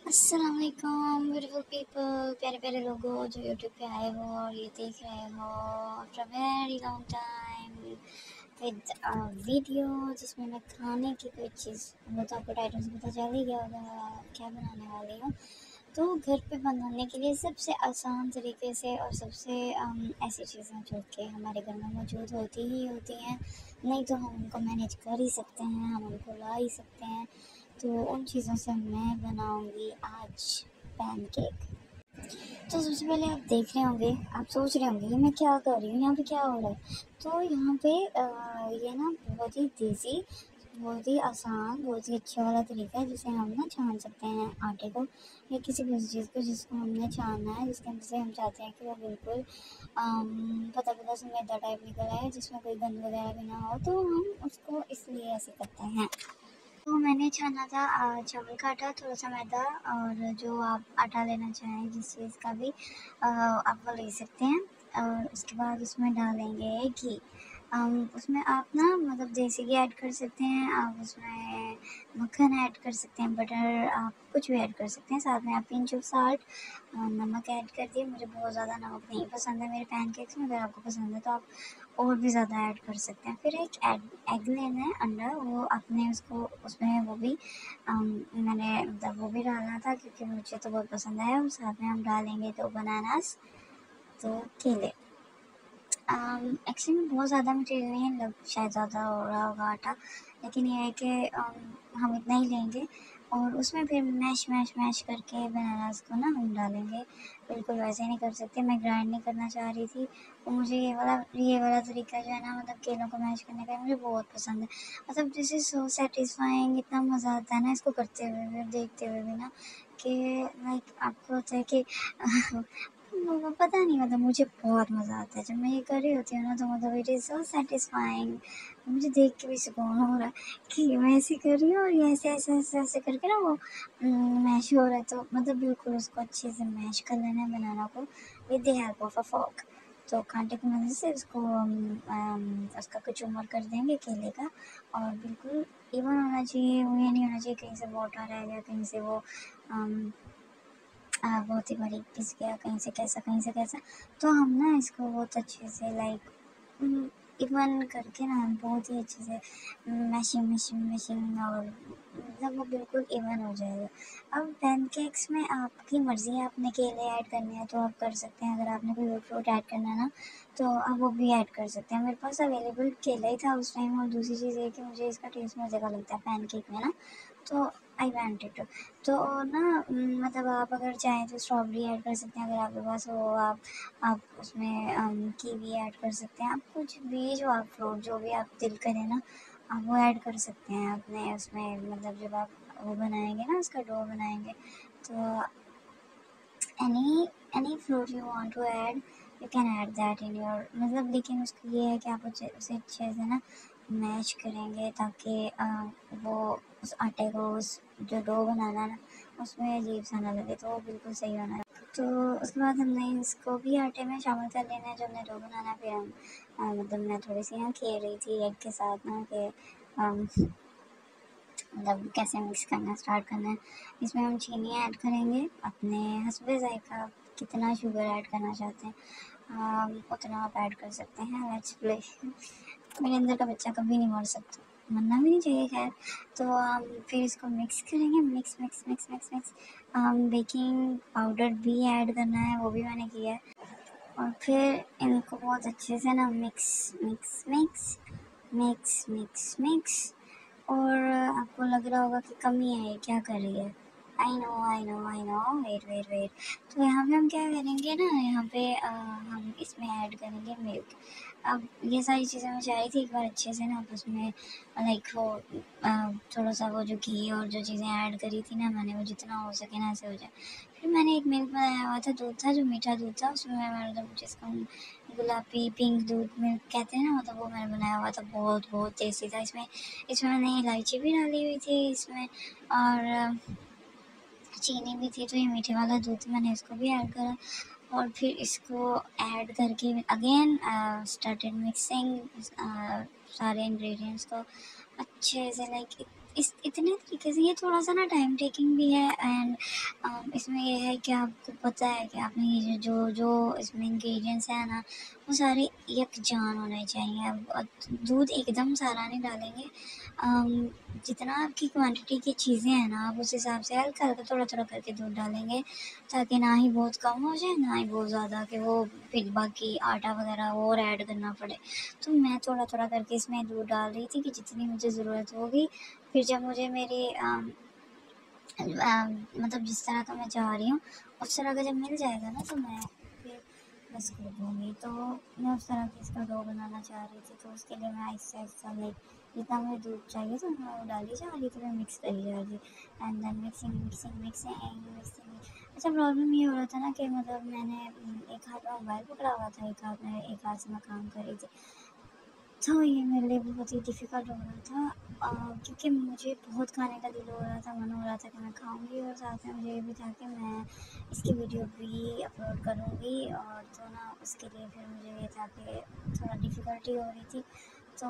अस्सलाम वालेकुम beautiful people, प्यारे प्यारे लोगों जो यूट्यूब पे आए हो और ये देख रहे हो after very long time with video जिसमें मैं खाने की कोई चीज़ वो तो आपको टाइटल से पता चल ही गया होगा क्या बनाने वाली हूँ। तो घर पे बनाने के लिए सबसे आसान तरीके से और सबसे ऐसी चीज़ें जो कि हमारे घर में मौजूद होती ही होती हैं, नहीं तो हम उनको मैनेज कर ही सकते हैं, हम उनको ला ही सकते हैं। तो उन चीज़ों से मैं बनाऊंगी आज पैनकेक। तो सबसे पहले आप देख रहे होंगे, आप सोच रहे होंगे कि मैं क्या कर रही हूँ, यहाँ पे क्या हो रहा है। तो यहाँ पे ये ना बहुत ही देसी, बहुत ही आसान, बहुत ही अच्छा वाला तरीका है जिसे हम ना छान सकते हैं आटे को या किसी भी चीज़ को जिसको हमने छानना है, जिसके अंदर से हम चाहते हैं कि वो बिल्कुल पता पता से मैदा टाइप निकल आए जिसमें कोई गंद वगैरह भी ना हो। तो हम उसको इसलिए ऐसे करते हैं। तो मैंने छाना था चावल का आटा, थोड़ा-सा मैदा और जो आप आटा लेना चाहें जिस चीज़ का भी आप वो ले सकते हैं। और उसके बाद उसमें डालेंगे घी। उसमें आप ना मतलब देसी घी ऐड कर सकते हैं, आप उसमें मक्खन ऐड कर सकते हैं, बटर आप कुछ भी ऐड कर सकते हैं। साथ में आप पिंच ऑफ साल्ट नमक ऐड कर दिए। मुझे बहुत ज़्यादा नमक नहीं पसंद है मेरे पैनकेक्स में, अगर आपको पसंद है तो आप और भी ज़्यादा ऐड कर सकते हैं। फिर एक एग लेना है अंडा, वो आपने उसको उसमें वो भी मैंने मतलब वो भी डालना था क्योंकि मुझे तो बहुत पसंद है। और साथ में हम डालेंगे 2 बनानास, 2 केले। एक्चुअली में बहुत ज़्यादा मटेरियल नहीं है, लग शायद ज़्यादा हो रहा होगा आटा, लेकिन ये है कि हम इतना ही लेंगे और उसमें फिर मैश मैश मैश करके बनानास को ना हम डालेंगे। बिल्कुल वैसे नहीं कर सकते, मैं ग्राइंड नहीं करना चाह रही थी। और मुझे ये वाला तरीका जो है ना मतलब केलों को मैश करने का मुझे बहुत पसंद है। मतलब दिस इज़ सो सैटिस्फाइंग, इतना मज़ा आता है ना इसको करते हुए भी और देखते हुए भी ना कि लाइक आपको होता है कि वो पता नहीं मतलब मुझे बहुत मज़ा आता है जब मैं ये कर रही होती हूँ ना, तो मतलब इट इज़ सो सैटिस्फाइंग। मुझे देख के भी सुकून हो रहा है कि मैं ऐसे कर रही हूँ और ये ऐसे ऐसे ऐसे ऐसे करके ना वो मैश हो रहा है। तो मतलब बिल्कुल उसको अच्छे से मैश कर लेना है बनाना को with the help of a fork. तो कांटे की मदद से उसको उसका कचूमर कर देंगे केले का। और बिल्कुल इवन होना चाहिए, वो ये नहीं होना चाहिए कहीं से वाटर रह गया, कहीं से वो बहुत ही बारीक पिस गया, कहीं से कैसा कहीं से कैसा। तो हम ना इसको बहुत अच्छे से लाइक इवन करके ना बहुत ही अच्छे से मैशिंग मैशिंग मैशिंग और मतलब वो बिल्कुल इवन हो जाएगा। अब पैनकेक्स में आपकी मर्ज़ी है, आपने केले ऐड करने हैं तो आप कर सकते हैं, अगर आपने कोई और फ्रूट ऐड करना है ना तो आप वो भी ऐड कर सकते हैं। मेरे पास अवेलेबल केला ही था उस टाइम। और दूसरी चीज़ ये कि मुझे इसका टेस्ट मज़े का लगता है पैनकेक में ना, तो आई वांटेड टू। तो ना मतलब आप अगर चाहें तो स्ट्रॉबेरी ऐड कर सकते हैं, अगर आपके पास हो। आप उसमें कीवी ऐड कर सकते हैं, आप कुछ भी जो आप फ्रूट जो भी आप दिल करे ना आप वो ऐड कर सकते हैं अपने उसमें। मतलब जब आप वो बनाएंगे ना उसका डो बनाएंगे तो any fruit you want to add you can add that in your मतलब। लेकिन उसका ये है कि आप उसे अच्छे से ना मैश करेंगे ताकि वो उस आटे को उस जो डो बनाना है ना उसमें अजीब सा ना लगे, तो वो बिल्कुल सही होना है। तो उसके बाद हमने इसको भी आटे में शामिल कर लेना है जो हमने डो बनाना है। फिर हम मतलब मैं थोड़ी सी यहाँ खेल रही थी एग के साथ ना कि मतलब कैसे मिक्स करना स्टार्ट करना है। इसमें हम चीनी ऐड करेंगे अपने हस्बे ज़ायक़ा, कितना शुगर ऐड करना चाहते हैं उतना आप ऐड कर सकते हैं। Let's play. मेरे अंदर का बच्चा कभी नहीं मर सकता, मरना भी नहीं चाहिए खैर। तो फिर इसको मिक्स करेंगे, mix mix mix mix mix. Baking powder भी ऐड करना है, वो भी मैंने किया है। और फिर इनको बहुत अच्छे से ना mix mix mix mix mix mix. और आपको लग रहा होगा कि कमी है, ये क्या कर रही है। I know, wait wait wait. तो यहाँ पे हम क्या करेंगे ना, यहाँ पे हम इसमें ऐड करेंगे मिल्क। अब ये सारी चीज़ें मैं चाह रही थी एक बार अच्छे से ना उसमें लाइक वो थोड़ा सा वो जो घी और जो चीज़ें ऐड करी थी ना मैंने, वो जितना हो सके ना ऐसे हो जाए। फिर मैंने एक मिल्क बनाया हुआ था, दूध था जो मीठा दूध था, उसमें मैं मतलब जिसको हम गुलाबी पिंक दूध मिल्क कहते हैं ना, मतलब वो मैंने बनाया हुआ था, बहुत बहुत टेस्टी था। इसमें इसमें मैंने इलायची भी डाली हुई थी इसमें, और चीनी भी थी। तो ये मीठे वाला दूध मैंने इसको भी ऐड करा और फिर इसको ऐड करके अगेन स्टार्टेड मिक्सिंग सारे इंग्रेडिएंट्स को अच्छे से लाइक इस इतने तरीके से ये थोड़ा सा ना टाइम टेकिंग भी है। एंड इसमें ये है कि आपको पता है कि आपने ये जो जो इसमें इंग्रेडिएंट्स हैं ना, वो सारे यकजान होने चाहिए। अब दूध एकदम सारा नहीं डालेंगे। जितना आपकी क्वांटिटी की चीज़ें हैं ना, आप उस हिसाब से हल्का हल्का थोड़ा थोड़ा करके दूध डालेंगे, ताकि ना ही बहुत कम हो जाए ना ही बहुत ज़्यादा कि वो फिर बाकी आटा वगैरह और ऐड करना पड़े। तो मैं थोड़ा थोड़ा करके इसमें दूध डाल रही थी कि जितनी मुझे ज़रूरत होगी। फिर जब मुझे मेरी मतलब जिस तरह का मैं चाह रही हूँ उस तरह का जब मिल जाएगा ना, तो मैं फिर बस कर दूँगी। तो मैं उस तरह की इसका डो बनाना चाह रही थी, तो उसके लिए मैं आहिस्ता आहिस्ता लाइक जितना मुझे दूध चाहिए तो मैं वो डाली जा रही थी, मैं मिक्स करी जा रही थी। And then mixing mixing mixing mixing. अच्छा, प्रॉब्लम ये हो रहा था ना कि मतलब मैंने एक हाथ में मोबाइल पकड़ा हुआ था, एक हाथ से मैं काम कर रही थी। तो ये मेरे लिए बहुत ही डिफ़िकल्ट हो रहा था, क्योंकि मुझे बहुत खाने का दिल हो रहा था, मन हो रहा था कि मैं खाऊँगी, और साथ में मुझे ये भी था कि मैं इसकी वीडियो भी अपलोड करूँगी। और तो ना उसके लिए फिर मुझे ये था कि थोड़ा डिफ़िकल्टी हो रही थी। तो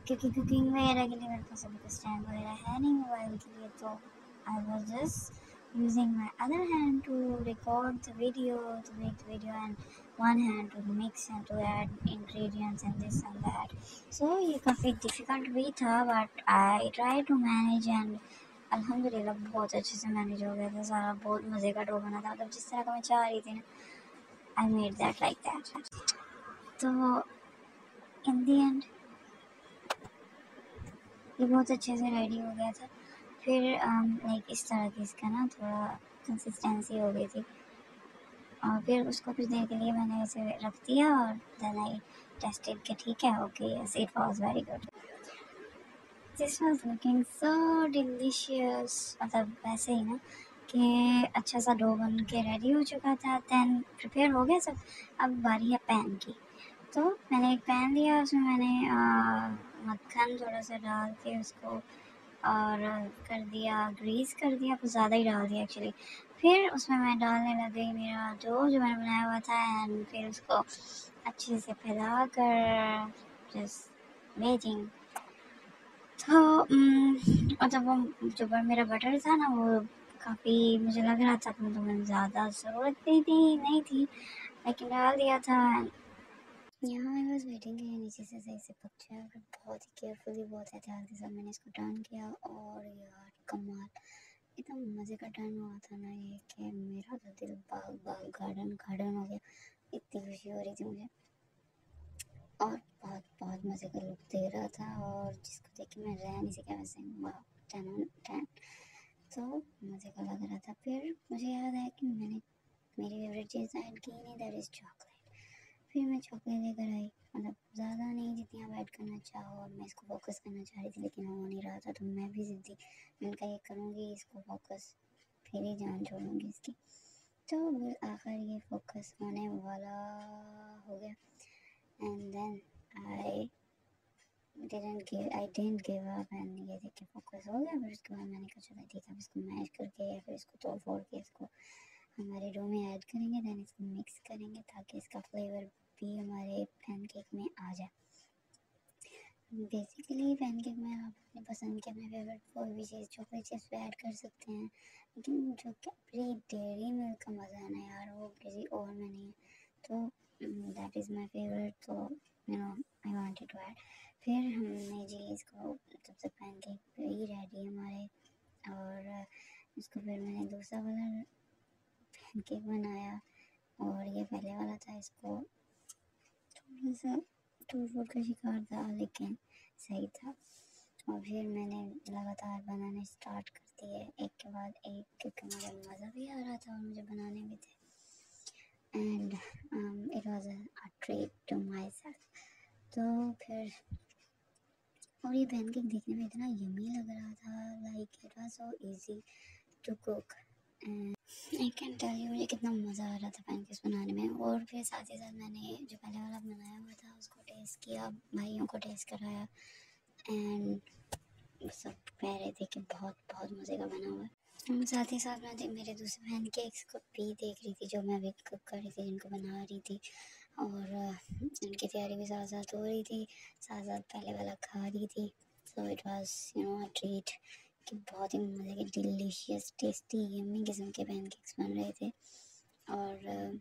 क्योंकि कुकिंग वगैरह के लिए मेरे पास अभी कुछ स्टैंड वगैरह है नहीं मोबाइल के लिए, तो I was just using my other hand to record the video, to make the video, and one hand to mix and to add ingredients and this and that. So ये काफ़ी difficult भी था, but I tried to manage, and अल्हम्दुलिल्लाह बहुत अच्छे से manage हो गया था सारा। बहुत मज़े का डो बना था, मतलब जिस तरह का मैं चाह रही थी ना, I made that like that. तो in the end ये बहुत अच्छे से रेडी हो गया था। फिर लाइक इस तरह की इसका ना थोड़ा कंसिस्टेंसी हो गई थी, और फिर उसको कुछ देर के लिए मैंने इसे रख दिया, और देन आई टेस्टेड कि ठीक है, okay, yes, it was very good. This was looking so delicious, मतलब वैसे ही ना कि अच्छा सा डो बन के रेडी हो चुका था। देन प्रिपेयर हो गया सब। अब बारी है पैन की। तो मैंने एक पैन लिया, उसमें मैंने मक्खन थोड़ा सा डाल के उसको और कर दिया, ग्रीस कर दिया, कुछ ज़्यादा ही डाल दिया एक्चुअली। फिर उसमें मैं डालने लग गई मेरा डो जो मैंने बनाया हुआ था, एंड फिर उसको अच्छे से फैला कर जस्ट वेटिंग। तो मतलब वो जो मेरा बटर था ना, वो काफ़ी मुझे लग रहा था कि मतलब मैंने ज़्यादा ज़रूरत नहीं थी, लेकिन डाल दिया था। यहाँ आई वॉज वेटिंग कि नीचे से सही से पक जाए, फिर बहुत ही केयरफुली, बहुत एहतियात के साथ मैंने इसको टर्न किया, और यार कमाल, इतना मज़े का टर्न हुआ था ना ये कि मेरा तो दिल बाग बाग गार्डन गार्डन हो गया। इतनी खुशी हो रही थी मुझे, और बहुत बहुत मज़े का लुक दे रहा था, और जिसको देख के मैं रह नहीं सका वैसे। वाह, 10 on 10। तो मज़े का लग रहा था। फिर मुझे याद आया कि मैंने मेरी फेवरेट चीज़ ऐड की नहीं, दैट इज़ चॉकलेट। फिर मैं चॉकलेट लेकर आई, मतलब ज़्यादा नहीं, जितनी आप ऐड करना चाहो। और मैं इसको फोकस करना चाह रही थी, लेकिन हो नहीं रहा था, तो मैं भी ज़िद्दी, मैंने कहा ये करूँगी इसको फोकस, फिर ही जान छोड़ूंगी इसकी। तो आखिर ये फोकस होने वाला हो गया, and then I didn't give up, and ये देख के फोकस हो गया। फिर उसके बाद मैंने कहा चलो ठीक है, इसको मैश करके या फिर इसको तोड़ फोड़ के इसको हमारे डो में ऐड करेंगे, देन इसको मिक्स करेंगे ताकि इसका फ्लेवर भी हमारे पैनकेक में आ जाए। बेसिकली पैनकेक में आप अपनी पसंद की, अपने फेवरेट कोई भी चीज़, चॉकलेट चिप्स भी ऐड कर सकते हैं, लेकिन जो कैडबरी डेयरी मिल्क का मज़ा है ना यार, वो किसी और में नहीं है। तो दैट इज़ माई फेवरेट, तो you know I wanted to add. फिर हमने जी इसको, जब तक पैनकेक ही रेडी हमारे, और इसको फिर मैंने दूसरा वाला पैनकेक बनाया, और ये पहले वाला था, इसको थोड़ा सा टूट फूट का शिकार था, लेकिन सही था। और फिर मैंने लगातार बनाने स्टार्ट कर दिए, एक के बाद एक, क्योंकि मुझे मज़ा भी आ रहा था और मुझे बनाने भी थे, and it was a treat to myself. तो फिर, और ये पैनकेक देखने में इतना यम्मी लग रहा था, like it was so easy to cook, and I can tell you मुझे कितना मज़ा आ रहा था पैनकेक्स बनाने में। और फिर साथ ही साथ मैंने जो पहले वाला बनाया हुआ था उसको टेस्ट किया, भाइयों को टेस्ट कराया, एंड सब कह रहे थे कि बहुत बहुत मज़े का बना हुआ है। साथ ही साथ मैं मेरे दूसरे पैनकेक्स को भी देख रही थी, जो मैं अभी कुक कर रही थी, जिनको बना रही थी, और उनकी तैयारी भी साथ साथ हो रही थी, साथ साथ पहले वाला खा रही थी। So it was a treat कि बहुत ही मज़े के डिलीशियस टेस्टी यम्मी किस्म के पैनकेक्स बन रहे थे और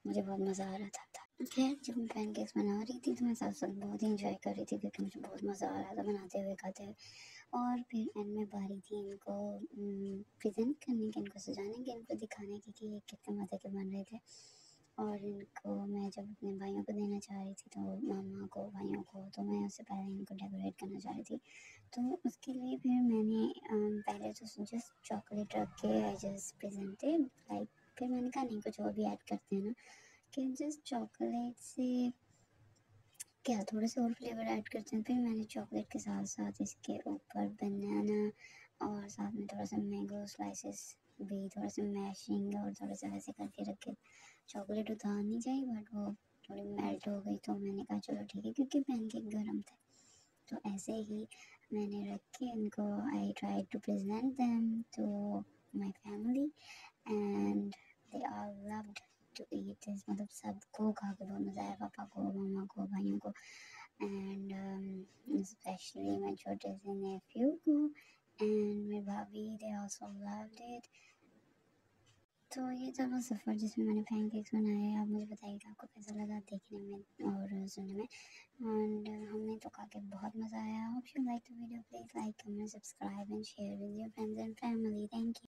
मुझे बहुत मज़ा आ रहा था। खैर जब मैं पैनकेक्स बना रही थी तो मैं साथ साथ बहुत ही इंजॉय कर रही थी क्योंकि मुझे बहुत मज़ा आ रहा था बनाते हुए खाते हुए। और फिर एंड में बारी थी इनको प्रेजेंट करने की, इनको सजाने की, इनको दिखाने की कि ये कितने मज़े के बन रहे थे। और इनको मैं जब अपने भाइयों को देना चाह रही थी तो मामा को भाइयों को, तो मैं उससे पहले इनको डेकोरेट करना चाह रही थी। तो उसके लिए फिर मैंने पहले तो जस्ट चॉकलेट रख के आई जस्ट प्रेजेंटेड लाइक, फिर मैंने कहा नहीं कुछ और भी ऐड करते हैं ना, कि जस्ट चॉकलेट से क्या थोड़े से और फ्लेवर ऐड करते हैं। फिर मैंने चॉकलेट के साथ साथ इसके ऊपर बनाना और साथ में थोड़ा सा मैंगो स्लाइसेस भी, थोड़ा सा मैशिंग और थोड़ा सा वैसे करके रखे। चॉकलेट उतार नहीं चाहिए बट वो थोड़ी मेल्ट हो गई तो मैंने कहा चलो ठीक है क्योंकि पैनकेक गर्म थे। तो ऐसे ही मैंने रख के इनको I try to present them to my family and they are loved to eat this. मतलब सबको खा के बहुत मज़ा आया, पापा को, मामा को, भाइयों को एंड स्पेशली माई छोटे से नेफ्यू को एंड मेरी भाभी, दे आल्सो लव्ड इट। तो ये था वो सफ़र जिसमें मैंने पैनकेक्स बनाए। आप मुझे बताइएगा आपको कैसा लगा देखने में और सुनने में। एंड हमें तो खा के बहुत मज़ा आया। Hope you like the video, please like, comment, subscribe and share with your friends and family. Thank you.